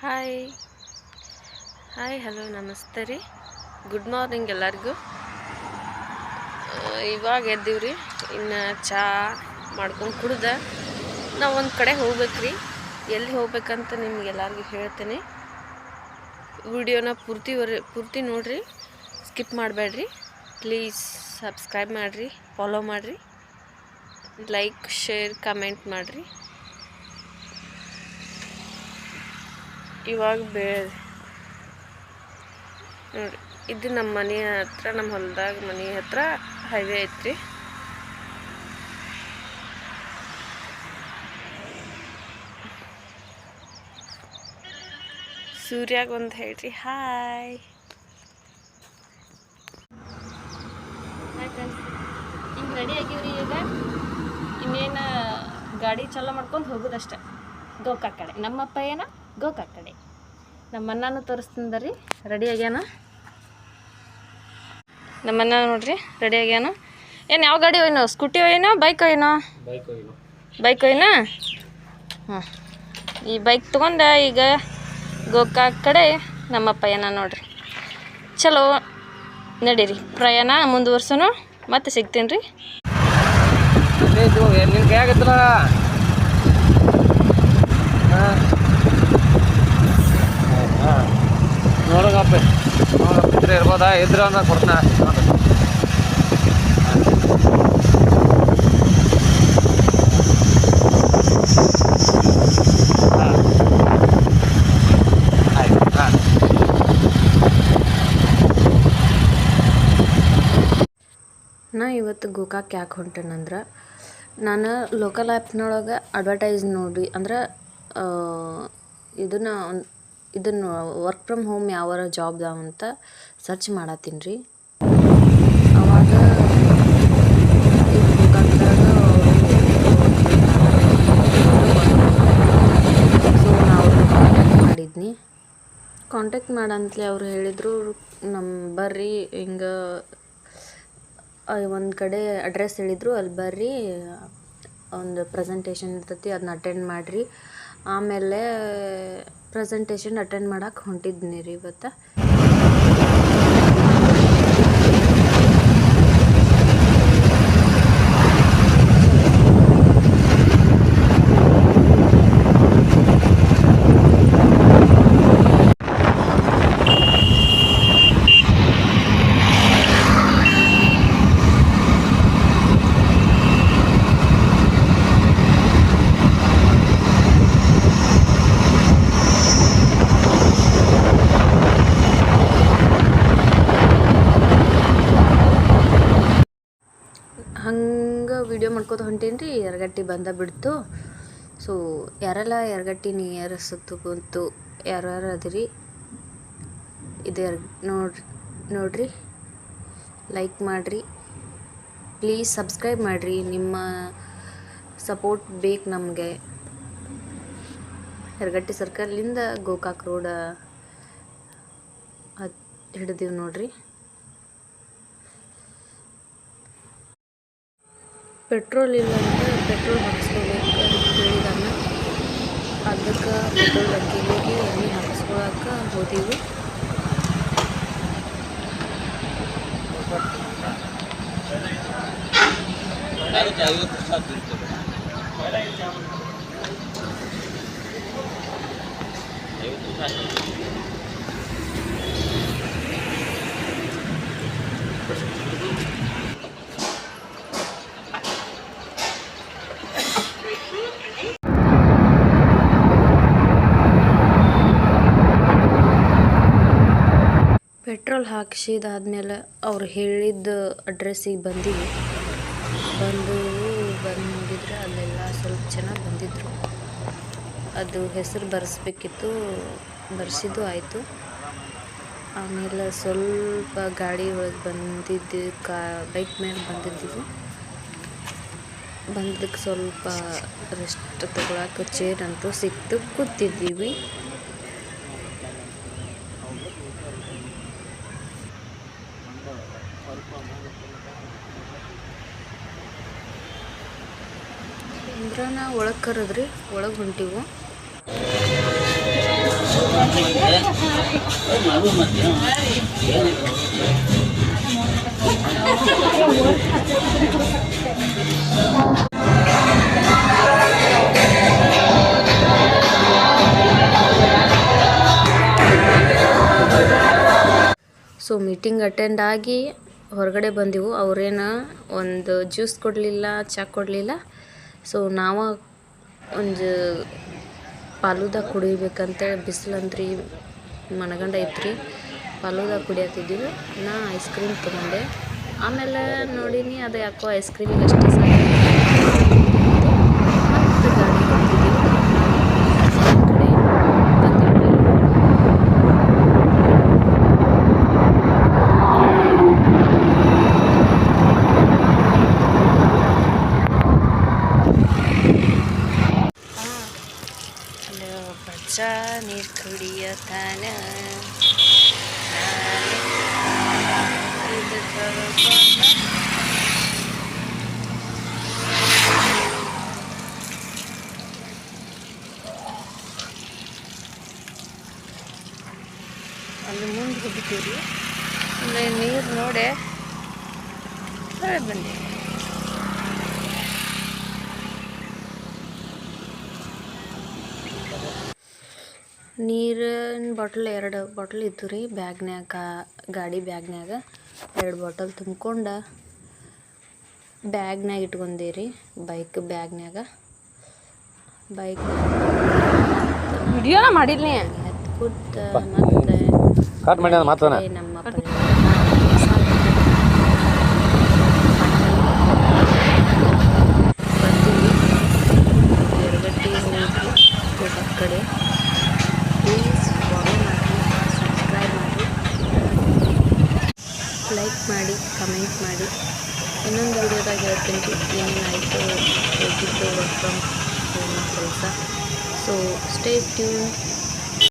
Hi hi hello ನಮಸ್ತೆ ರೀ. Good morning ಎಲ್ಲರಿಗೂ. ಇವಾಗ ಎದ್ದೀವ್ರಿ. ಇನ್ನು ಚಹಾ ಮಾಡ್ಕೊಂಡು ಕುಡ್ದೆ ನಾವು ಒಂದು ಕಡೆ ಹೋಗ್ಬೇಕ್ರಿ. ಎಲ್ಲಿ ಹೋಗ್ಬೇಕಂತ ನಿಮ್ಗೆಲ್ಲರಿಗೂ ಹೇಳ್ತೇನೆ. ವಿಡಿಯೋನ ಪೂರ್ತಿ ನೋಡಿರಿ, ಸ್ಕಿಪ್ ಮಾಡಬೇಡ್ರಿ. ಪ್ಲೀಸ್ ಸಬ್ಸ್ಕ್ರೈಬ್ ಮಾಡಿರಿ, ಫಾಲೋ ಮಾಡಿರಿ, ಲೈಕ್ ಶೇರ್ ಕಮೆಂಟ್ ಮಾಡಿರಿ. ಇವಾಗ ನೋಡಿರಿ, ಇದು ನಮ್ಮ ಮನೆ ಹತ್ರ, ನಮ್ಮ ಹೊಲದಾಗ ಮನೆ ಹತ್ರ ಹೈವೇ ಐತ್ರಿ. ಸೂರ್ಯಾಗ ಒಂದು ಹೇಳ್ರಿ ಹಾಯ್. ಹಿಂಗೆ ರೆಡಿ ಆಗಿವ್ರಿ. ಈಗ ಇನ್ನೇನು ಗಾಡಿ ಚಾಲೂ ಮಾಡ್ಕೊಂಡು ಹೋಗೋದಷ್ಟೆ ಗೋಕಾಕ್ ಕಡೆ. ನಮ್ಮಪ್ಪ ಏನ ಗೋಕಾಕ್ ಕಡೆ. ನಮ್ಮ ಅಣ್ಣನೂ ತೋರಿಸ್ತೀನಿ ರೀ. ರೆಡಿ ಆಗ್ಯಾನ ನಮ್ಮ ಅಣ್ಣ ನೋಡ್ರಿ, ರೆಡಿ ಆಗ್ಯಾನ. ಏನು ಯಾವ ಗಾಡಿ ಒಯ್ನೋ? ಸ್ಕೂಟಿ ಒಯ್ನೋ ಬೈಕ್ ಒಯ್ನೋ? ಬೈಕ್ ಒಯ್ನೋ. ಹಾಂ, ಈ ಬೈಕ್ ತೊಗೊಂಡ ಈಗ ಗೋಕಾಕ್ ಕಡೆ ನಮ್ಮಪ್ಪ ಏನ ನೋಡ್ರಿ. ಚಲೋ ನಡೀರಿ, ಪ್ರಯಾಣ ಮುಂದುವರ್ಸೋನು. ಮತ್ತೆ ಸಿಗ್ತೀನಿ ರೀ. ನೋಡೋಗಪ್ಪ ಇದ್ರೆ ಇರ್ಬೋದಾ? ಇದ್ರೆ ಅಂದ್ರೆ ಕೊಡ್ತಾನೆ. ನಾ ಇವತ್ತು ಗೋಕಾಕ್ ಯಾಕೆ ಹೊಂಟೇನಂದ್ರೆ, ನಾನು ಲೋಕಲ್ ಆ್ಯಪ್ನೊಳಗೆ ಅಡ್ವರ್ಟೈಸ್ ನೋಡಿ ಅಂದ್ರೆ ಇದನ್ನು ವರ್ಕ್ ಫ್ರಮ್ ಹೋಮ್ ಯಾವಾರ ಜಾಬ್ದಾವ ಅಂತ ಸರ್ಚ್ ಮಾಡತ್ತೀನಿ ರೀ. ಅವಾಗ ಗೋಕಾಕ್ದಾಗ ಸೊ ನಾವು ಕಾಂಟ್ಯಾಕ್ಟ್ ಮಾಡಿದ್ನಿ. ಕಾಂಟ್ಯಾಕ್ಟ್ ಮಾಡಂತಲೇ ಅವ್ರು ಹೇಳಿದರು, ನಮ್ಮ ಬರ್ರಿ ಹಿಂಗೆ ಒಂದು ಕಡೆ ಅಡ್ರೆಸ್ ಹೇಳಿದರು, ಅಲ್ಲಿ ಬರ್ರಿ ಒಂದು ಪ್ರೆಸೆಂಟೇಷನ್ ಇರ್ತೈತಿ, ಅದನ್ನ ಅಟೆಂಡ್ ಮಾಡಿರಿ. ಆಮೇಲೆ ಪ್ರೆಸೆಂಟೇಷನ್ ಅಟೆಂಡ್ ಮಾಡಕ್ಕೆ ಹೊಂಟಿದ್ನಿ ರೀ ಇವತ್ತು. ಹಂಗೆ ವಿಡಿಯೋ ಮಾಡ್ಕೋತ ಹೊಂಟೀನಿ ರೀ. ಯರಗಟ್ಟಿ ಬಂದ ಬಿಡ್ತು. ಸೊ ಯಾರೆಲ್ಲ ಯರಗಟ್ಟಿ ನಿಯರ್ ಸುತ್ತಮುತ್ತ ಯಾರ್ಯಾರು ಅದಿರಿ, ಇದು ನೋಡ್ರಿ, ಲೈಕ್ ಮಾಡಿರಿ, ಪ್ಲೀಸ್ ಸಬ್ಸ್ಕ್ರೈಬ್ ಮಾಡಿರಿ. ನಿಮ್ಮ ಸಪೋರ್ಟ್ ಬೇಕು ನಮಗೆ. ಯರಗಟ್ಟಿ ಸರ್ಕಲ್ಲಿಂದ ಗೋಕಾಕ್ ರೋಡ್ ಹಿಡಿದೀವಿ ನೋಡ್ರಿ. ಪೆಟ್ರೋಲ್ ಇಲ್ಲ ಅಂದರೆ ಪೆಟ್ರೋಲ್ ಹಾಕಿಸ್ಕೋಬೇಕು ಅಂತ ಹೇಳಿದಾನ. ಅದಕ್ಕೆ ಪೆಟ್ರೋಲ್ ಬಂಕಿಗೆ ಎಣ್ಣೆ ಹಾಕಿಸ್ಕೊಳಕ್ಕೆ ಹೋದೀವಿ. ಪೆಟ್ರೋಲ್ ಹಾಕಿಸಿದಾದ್ಮೇಲೆ ಅವ್ರು ಹೇಳಿದ ಅಡ್ರೆಸ್ಸಿಗೆ ಬಂದೀವಿ. ಬಂದು ನೋಡಿದ್ರೆ ಅಲ್ಲೆಲ್ಲ ಸ್ವಲ್ಪ ಜನ ಬಂದಿದ್ದರು. ಅದು ಹೆಸರು ಬರೆಸ್ಬೇಕಿತ್ತು, ಬರೆಸಿದ್ದು ಆಯಿತು. ಆಮೇಲೆ ಸ್ವಲ್ಪ ಗಾಡಿ ಒಳಗೆ ಬಂದಿದ್ದು ಬೈಕ್ ಮೇಲೆ ಬಂದಿದ್ದೀವಿ. ಬಂದಕ್ಕೆ ಸ್ವಲ್ಪ ರೆಸ್ಟ್ ತಗೊಳಕ್ಕೆ ಚೇರ್ ಅಂತೂ ಸಿಕ್ತು, ಕೂತಿದ್ದೀವಿ. ಅಂದ್ರೆ ನಾವು ಒಳಗೆ ಕರೆದ್ರಿ, ಒಳಗೆ ಹೊಂಟಿವು. ಸೊ ಮೀಟಿಂಗ್ ಅಟೆಂಡ್ ಆಗಿ ಹೊರಗಡೆ ಬಂದೆವು. ಅವರೇನು ಒಂದು ಜ್ಯೂಸ್ ಕೊಡಲಿಲ್ಲ, ಚಾ ಕೊಡಲಿಲ್ಲ. ಸೊ ನಾವು ಒಂದು ಫಾಲೂದಾ ಕುಡಿಬೇಕಂತೇಳಿ ಬಿಸಿಲಂತ್ರಿ ಮನಗಂಡ ಐತ್ರಿ. ಫಾಲೂದಾ ಕುಡಿಯತ್ತಿದ್ದೀವಿ. ನಾ ಐಸ್ ಕ್ರೀಮ್ ತೊಗೊಂಡೆ. ಆಮೇಲೆ ನೋಡೀನಿ ಅದು ಯಾಕೋ ಐಸ್ ಕ್ರೀಮಿಗೆ ಅಷ್ಟೇ ಸಾಕು ಮತ್ತು ಗಾಡಿ ಹತ್ತಿದ್ದೀವಿ. ಕಡೆ ಬಂದಿವಿ. ಬಚ್ಚ ನೀರು ಕುಡಿಯತಾನ ಇದು ಅಲ್ಲಿ ಮುಂದೆ ಹೋಗಿದ್ದೀವಿ. ಅಂದರೆ ನೀರು ನೋಡಿ ಬನ್ನಿ. ನೀರಿನ ಬಾಟಲ್ 2 ಬಾಟಲ್ ಇತ್ತು ರೀ ಬ್ಯಾಗ್ನ್ಯಾಗ, ಗಾಡಿ ಬ್ಯಾಗ್ನ್ಯಾಗ 2 ಬಾಟಲ್ ತುಂಬ್ಕೊಂಡು ಬ್ಯಾಗ್ನ್ಯಾಗ ಇಟ್ಕೊಂಡೀರಿ. ಬೈಕ್ ಬ್ಯಾಗ್ನ್ಯಾಗ ವಿಡಿಯೋನ ಮಾಡಿರ್ಲಿ ಹತ್ತು ಕೂತ ಮತ್ತೆ ಕಟ್ ಮಾಡಿ ಮಾತನ ನಮ್ಮ ಬರ್ತೀವಿ. ಎರಗಟ್ಟಿ ಹೋಗಿ ಕಡೆ ಪ್ಲೀಸ್ ಫಾಲೋ ಮಾಡಿ, ಸಬ್ಸ್ಕ್ರೈಬ್ ಮಾಡಿ, ಲೈಕ್ ಮಾಡಿ, ಕಮೆಂಟ್ ಮಾಡಿ. ಇನ್ನೊಂದು ವಿಡಿಯೋದಾಗ ಹೇಳ್ತೀನಿ ರೀ ಏನೇನಾಯಿತು ಹೋಗಿದ್ದು ವರ್ಕ್ ಫ್ರಮ್ ಹೋಮ್ ಕೆಲಸ. So stay tune.